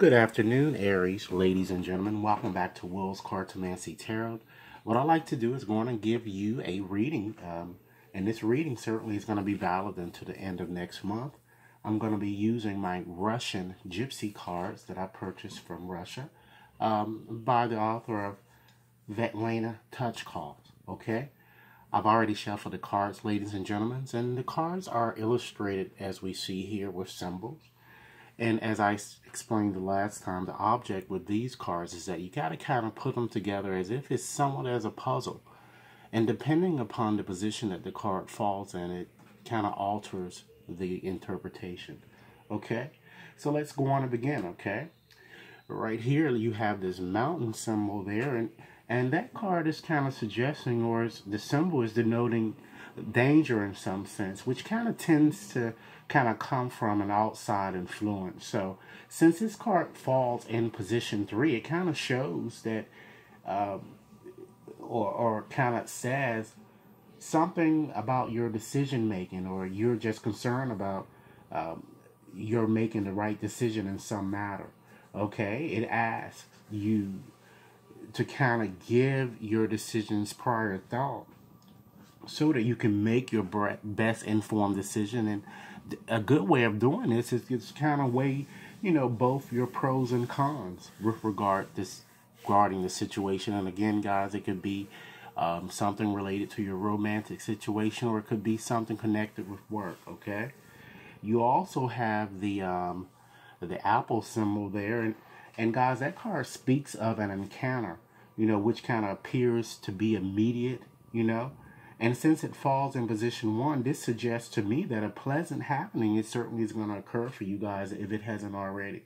Good afternoon, Aries, ladies and gentlemen. Welcome back to Will's Cartomancy Tarot. What I like to do is going to give you a reading, and this reading certainly is going to be valid until the end of next month. I'm going to be using my Russian Gypsy cards that I purchased from Russia by the author of Svetlana Touch Cards. Okay, I've already shuffled the cards, ladies and gentlemen, and the cards are illustrated as we see here with symbols. And as I explained the last time, the object with these cards is that you got to kind of put them together as if it's somewhat as a puzzle. And depending upon the position that the card falls in, it kind of alters the interpretation. Okay? So let's go on and begin, okay? Right here you have this mountain symbol there, and that card is kind of suggesting, or the symbol is denoting danger in some sense, which kind of tends to kind of come from an outside influence. So since this card falls in position 3, it kind of shows that or kind of says something about your decision making, or you're just concerned about you're making the right decision in some matter. Okay, it asks you to kind of give your decisions prior thought so that you can make your best informed decision. And a good way of doing this is just kind of weigh, both your pros and cons with regarding the situation. And again, guys, it could be something related to your romantic situation, or it could be something connected with work. Okay, you also have the apple symbol there, and guys, that card speaks of an encounter, which kind of appears to be immediate, and since it falls in position 1, this suggests to me that a pleasant happening is certainly going to occur for you guys if it hasn't already,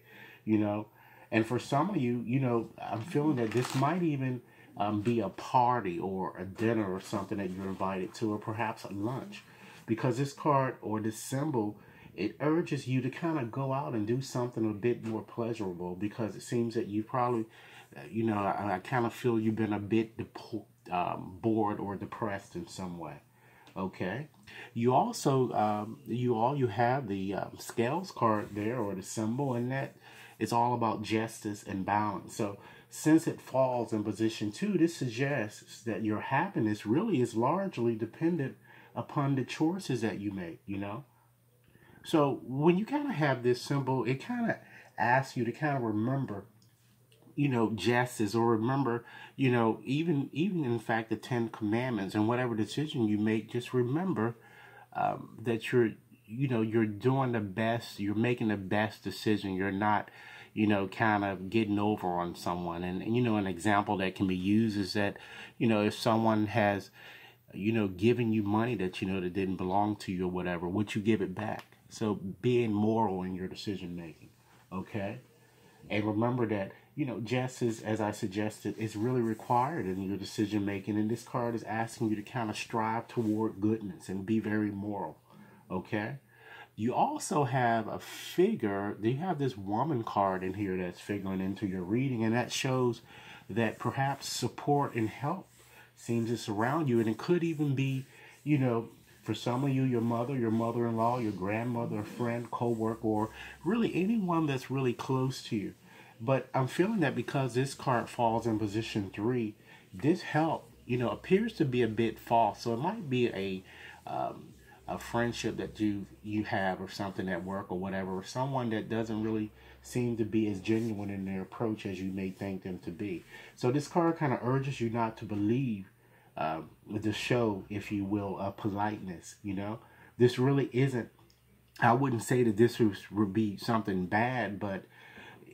and for some of you, I'm feeling that this might even be a party or a dinner or something that you're invited to, or perhaps a lunch, because this card or this symbol, it urges you to kind of go out and do something a bit more pleasurable, because it seems that you probably, I kind of feel you've been a bit bored or depressed in some way. Okay. You also, you have the scales card there, or the symbol, and that is all about justice and balance. So since it falls in position 2, this suggests that your happiness really is largely dependent upon the choices that you make, So when you kind of have this symbol, it kind of asks you to kind of remember, justice, or remember, even in fact the 10 commandments, and whatever decision you make, just remember that you're doing the best, you're making the best decision. You're not, kind of getting over on someone. And an example that can be used is that, if someone has, given you money that, that didn't belong to you or whatever, would you give it back? So being moral in your decision making, okay? And remember that, justice, as I suggested, is really required in your decision making. And this card is asking you to kind of strive toward goodness and be very moral, okay? You also have a figure. You have this woman card in here that's figuring into your reading, and that shows that perhaps support and help seems to surround you. And it could even be, for some of you, your mother, your mother-in-law, your grandmother, a friend, co-worker, or really anyone that's really close to you. But I'm feeling that because this card falls in position 3, this help, appears to be a bit false. So it might be a friendship that you have, or something at work or whatever, or someone that doesn't really seem to be as genuine in their approach as you may think them to be. So this card kind of urges you not to believe the show, if you will, of politeness. This really isn't, I wouldn't say that this would be something bad, but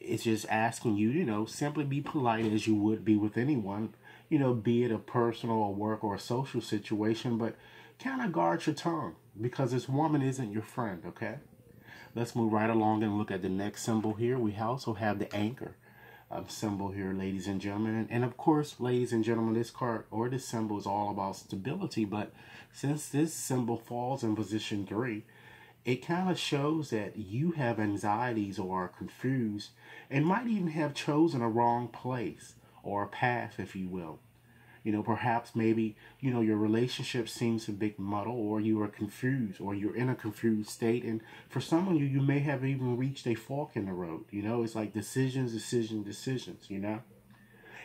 it's just asking you, simply be polite as you would be with anyone, be it a personal or work or a social situation, but kind of guard your tongue, because this woman isn't your friend, okay? Let's move right along and look at the next symbol here. We also have the anchor symbol here, ladies and gentlemen. And of course, ladies and gentlemen, this card or this symbol is all about stability. But since this symbol falls in position 3, it kind of shows that you have anxieties or are confused, and might even have chosen a wrong place or a path, if you will. Perhaps maybe, your relationship seems a bit muddled, or you are confused, or you're in a confused state. And for some of you, you may have even reached a fork in the road. It's like decisions, decisions, decisions.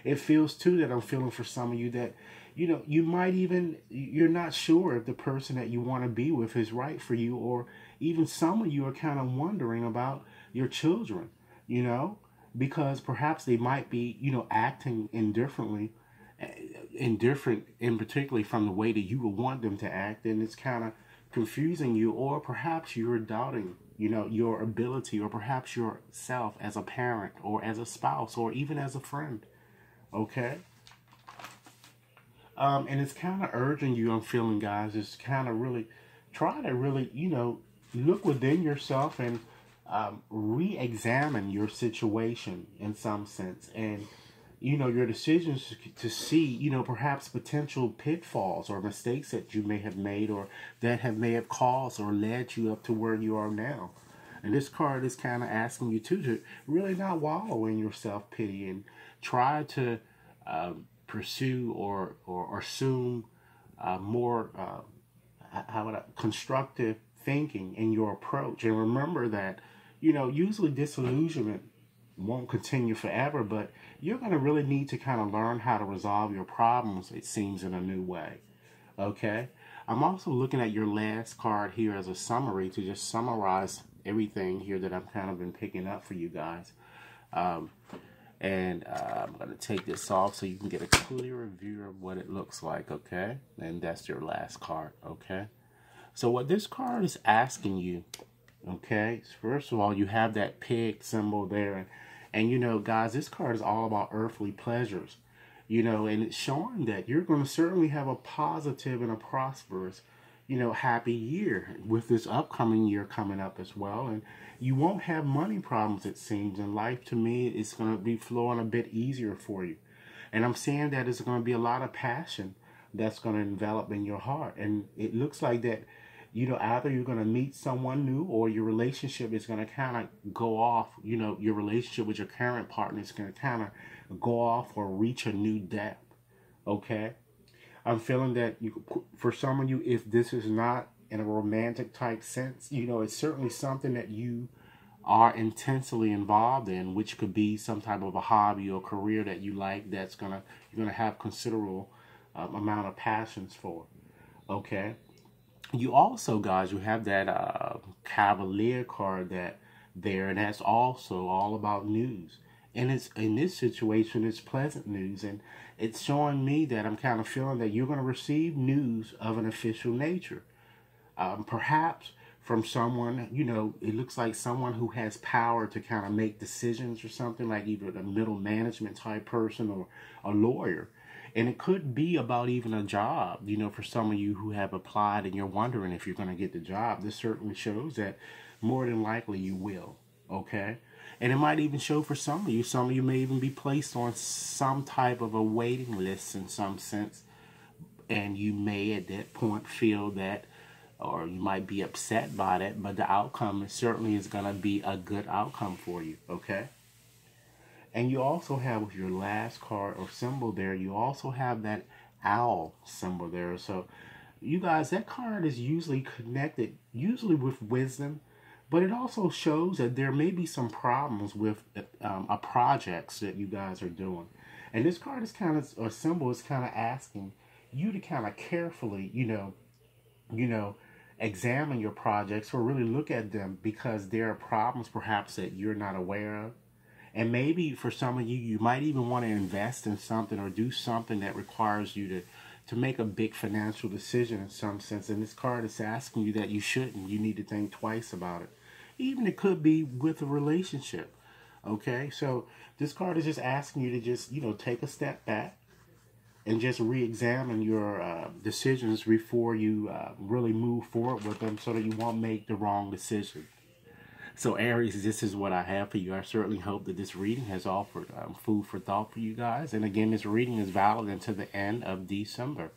It feels too that I'm feeling for some of you that, you might even, you're not sure if the person that you want to be with is right for you, or even some of you are kind of wondering about your children, you know, because perhaps they might be, acting indifferent, in particularly from the way that you would want them to act, and it's kind of confusing you, or perhaps you're doubting, your ability, or perhaps yourself as a parent, or as a spouse, or even as a friend. Okay. And it's kind of urging you, I'm feeling, guys, is kind of really try to really, look within yourself and re-examine your situation in some sense, and your decisions to see, perhaps potential pitfalls or mistakes that you may have made, or that may have caused or led you up to where you are now. And this card is kind of asking you too to really not wallow in your self-pity, and try to pursue or assume more constructive thinking in your approach. And remember that, usually disillusionment won't continue forever, but you're going to really need to kind of learn how to resolve your problems, it seems, in a new way. Okay? I'm also looking at your last card here as a summary to just summarize everything here that I've kind of been picking up for you guys. I'm going to take this off so you can get a clearer view of what it looks like, okay? And that's your last card, okay? So what this card is asking you, okay, first of all, you have that pig symbol there. And guys, this card is all about earthly pleasures, and it's showing that you're going to certainly have a positive and a prosperous, happy year with this upcoming year coming up as well. And you won't have money problems, it seems. And life, to me, is going to be flowing a bit easier for you. And I'm saying that there's going to be a lot of passion that's going to envelop in your heart. And it looks like that, either you're going to meet someone new, or your relationship is going to kind of go off, your relationship with your current partner is going to kind of go off or reach a new depth, okay? I'm feeling that for some of you, if this is not in a romantic type sense, it's certainly something that you are intensely involved in, which could be some type of a hobby or career that you like, you're gonna have considerable amount of passions for, okay? You also, guys, you have that Cavalier card there, and that's also all about news. And it's in this situation, it's pleasant news, and it's showing me that I'm kind of feeling that you're going to receive news of an official nature. Perhaps from someone, it looks like someone who has power to kind of make decisions, or something like either a middle management type person or a lawyer. And it could be about even a job, for some of you who have applied and you're wondering if you're going to get the job. This certainly shows that more than likely you will, okay? And it might even show for some of you. Some of you may even be placed on some type of a waiting list in some sense. And you may at that point feel that, or you might be upset by that, but the outcome certainly is going to be a good outcome for you, okay? And you also have, with your last card or symbol there, you also have that owl symbol there. So you guys, that card is usually connected, usually with wisdom, but it also shows that there may be some problems with projects that you guys are doing. And this card is kind of, or symbol is kind of asking you to kind of carefully, examine your projects, or really look at them, because there are problems perhaps that you're not aware of. And maybe for some of you, you might even want to invest in something or do something that requires you to make a big financial decision in some sense. And this card is asking you that you shouldn't. You need to think twice about it. Even it could be with a relationship. Okay, so this card is just asking you to just, take a step back and just re-examine your decisions before you really move forward with them, so that you won't make the wrong decision. So Aries, this is what I have for you. I certainly hope that this reading has offered food for thought for you guys. And again, this reading is valid until the end of December.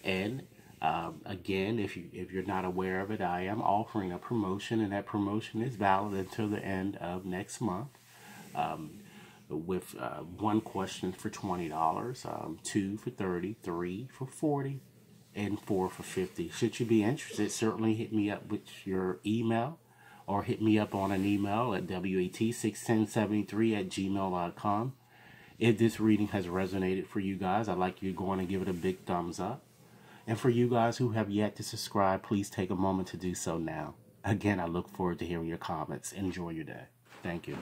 And again, if you're not aware of it, I am offering a promotion, and that promotion is valid until the end of next month. with one question for $20, two for 30, three for 40, and four for 50. Should you be interested, certainly hit me up with your email, or hit me up on an email at wat61073@gmail.com. If this reading has resonated for you guys, I'd like you to go on and give it a big thumbs up. And for you guys who have yet to subscribe, please take a moment to do so now. Again, I look forward to hearing your comments. Enjoy your day. Thank you.